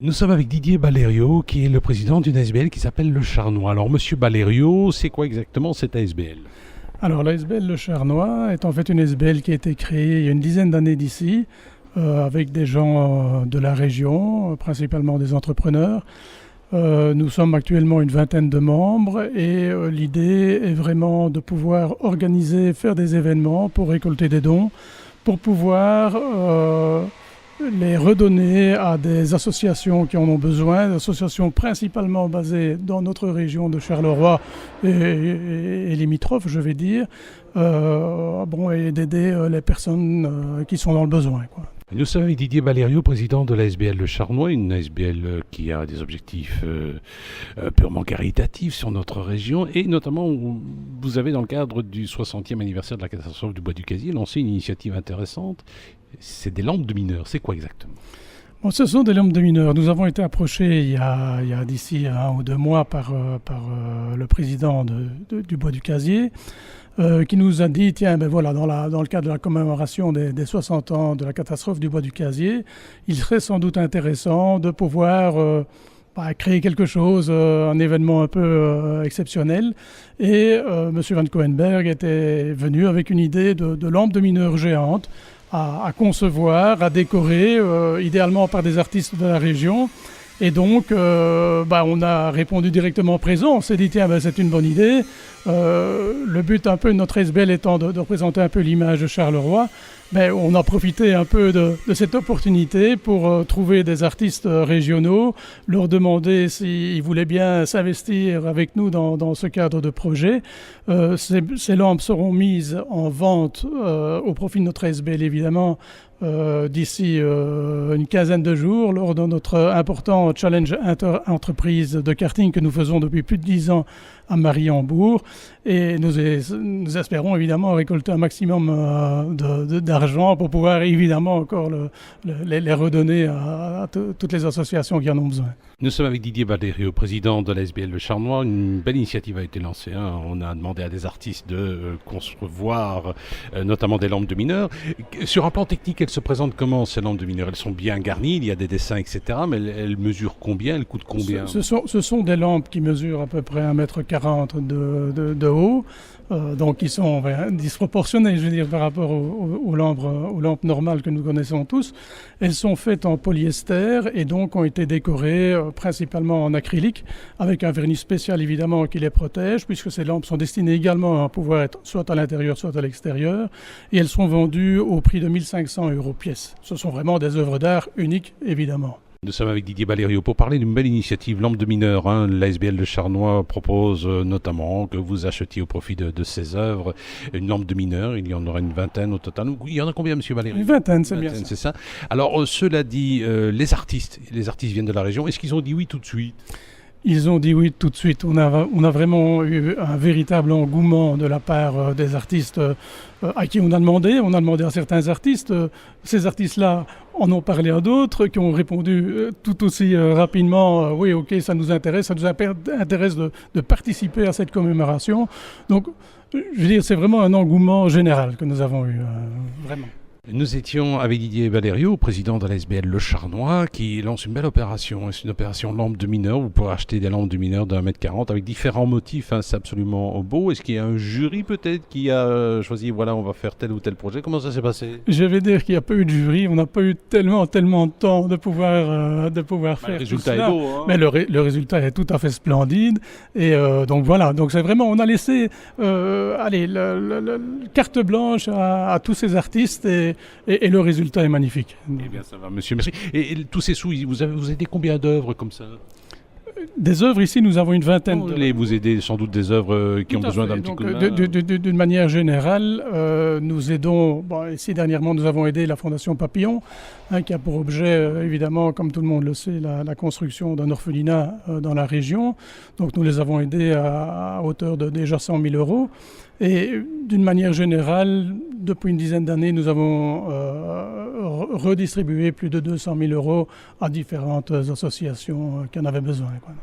Nous sommes avec Didier Ballerio, qui est le président d'une ASBL qui s'appelle Le Charnois. Alors, monsieur Ballerio, c'est quoi exactement cette ASBL? Alors la SBL Le Charnois est en fait une SBL qui a été créée il y a une dizaine d'années d'ici, avec des gens de la région, principalement des entrepreneurs. Nous sommes actuellement une vingtaine de membres et l'idée est vraiment de pouvoir organiser, faire des événements pour récolter des dons, pour pouvoir les redonner à des associations qui en ont besoin, des associations principalement basées dans notre région de Charleroi et limitrophes, je vais dire, et d'aider les personnes qui sont dans le besoin, quoi. Nous sommes avec Didier Ballerio, président de l'ASBL Le Charnois, une ASBL qui a des objectifs purement caritatifs sur notre région, et notamment vous avez, dans le cadre du 60e anniversaire de la catastrophe du Bois du Casier, lancé une initiative intéressante. C'est des lampes de mineurs. C'est quoi exactement? Bon, ce sont des lampes de mineurs. Nous avons été approchés il y a d'ici 1 ou 2 mois par le président du Bois du Casier, qui nous a dit, tiens, ben voilà, dans le cadre de la commémoration des 60 ans de la catastrophe du Bois du Casier, il serait sans doute intéressant de pouvoir créer quelque chose, un événement un peu exceptionnel. Et M. Van Coenberg était venu avec une idée de lampes de mineurs géantes à concevoir, à décorer, idéalement par des artistes de la région. Et donc, on a répondu directement présent. On s'est dit, tiens, c'est une bonne idée. Le but un peu de notre SBL étant de représenter un peu l'image de Charleroi, on a profité un peu de cette opportunité pour trouver des artistes régionaux, leur demander s'ils voulaient bien s'investir avec nous dans ce cadre de projet. Ces lampes seront mises en vente au profit de notre SBL, évidemment, d'ici une quinzaine de jours, lors de notre important challenge inter-entreprise de karting que nous faisons depuis plus de 10 ans à Mariembourg. Et nous espérons évidemment récolter un maximum d'argent pour pouvoir évidemment encore les redonner à toutes les associations qui en ont besoin. Nous sommes avec Didier Ballerio, président de l'ASBL Le Charnois. Une belle initiative a été lancée. On a demandé à des artistes de concevoir notamment des lampes de mineurs. Sur un plan technique, elles se présentent comment, ces lampes de mineurs? Elles sont bien garnies, il y a des dessins, etc. Mais elles mesurent combien? Elles coûtent combien? Ce sont des lampes qui mesurent à peu près 1,40 m de haut. Donc qui sont disproportionnées, je veux dire, par rapport aux lampes normales que nous connaissons tous. Elles sont faites en polyester et donc ont été décorées principalement en acrylique, avec un vernis spécial évidemment qui les protège, puisque ces lampes sont destinées également à pouvoir être soit à l'intérieur, soit à l'extérieur. Et elles sont vendues au prix de 1 500 € pièce. Ce sont vraiment des œuvres d'art uniques, évidemment. Nous sommes avec Didier Ballerio pour parler d'une belle initiative, lampes de mineurs. L'ASBL Le Charnois propose notamment que vous achetiez au profit de ces œuvres une lampe de mineurs. Il y en aura une vingtaine au total. Il y en a combien, monsieur Ballerio? Une vingtaine, c'est bien ça. C'est ça. Alors, cela dit, les artistes viennent de la région. Est-ce qu'ils ont dit oui tout de suite? Ils ont dit oui tout de suite. On a vraiment eu un véritable engouement de la part des artistes à qui on a demandé. On a demandé à certains artistes. Ces artistes-là en ont parlé à d'autres qui ont répondu tout aussi rapidement. Oui, ok, ça nous intéresse. Ça nous intéresse de participer à cette commémoration. Donc, je veux dire, c'est vraiment un engouement général que nous avons eu, vraiment. Nous étions avec Didier Ballerio, président de l'ASBL Le Charnois, qui lance une belle opération. C'est une opération lampe de mineurs. Vous pourrez acheter des lampes de mineurs d'1,40 m avec différents motifs. C'est absolument beau. Est-ce qu'il y a un jury peut-être qui a choisi, voilà, on va faire tel ou tel projet? Comment ça s'est passé? Je vais dire qu'il n'y a pas eu de jury. On n'a pas eu tellement de temps de pouvoir faire le résultat tout cela. est beau. Mais le résultat est tout à fait splendide. Et donc voilà. Donc c'est vraiment, on a laissé carte blanche à tous ces artistes et le résultat est magnifique. Eh bien, ça va, monsieur. Merci. Et tous ces sous, vous aidez combien d'œuvres comme ça? Des œuvres ici, nous avons une vingtaine. Vous aidez sans doute des œuvres qui ont besoin d'un petit coup de main. D'une manière générale, nous aidons. Ici dernièrement, nous avons aidé la Fondation Papillon, qui a pour objet, évidemment, comme tout le monde le sait, la construction d'un orphelinat dans la région. Donc nous les avons aidés à hauteur de déjà 100 000 €. Et d'une manière générale, depuis une dizaine d'années, nous avons redistribué plus de 200 000 € à différentes associations qui en avaient besoin, quoi.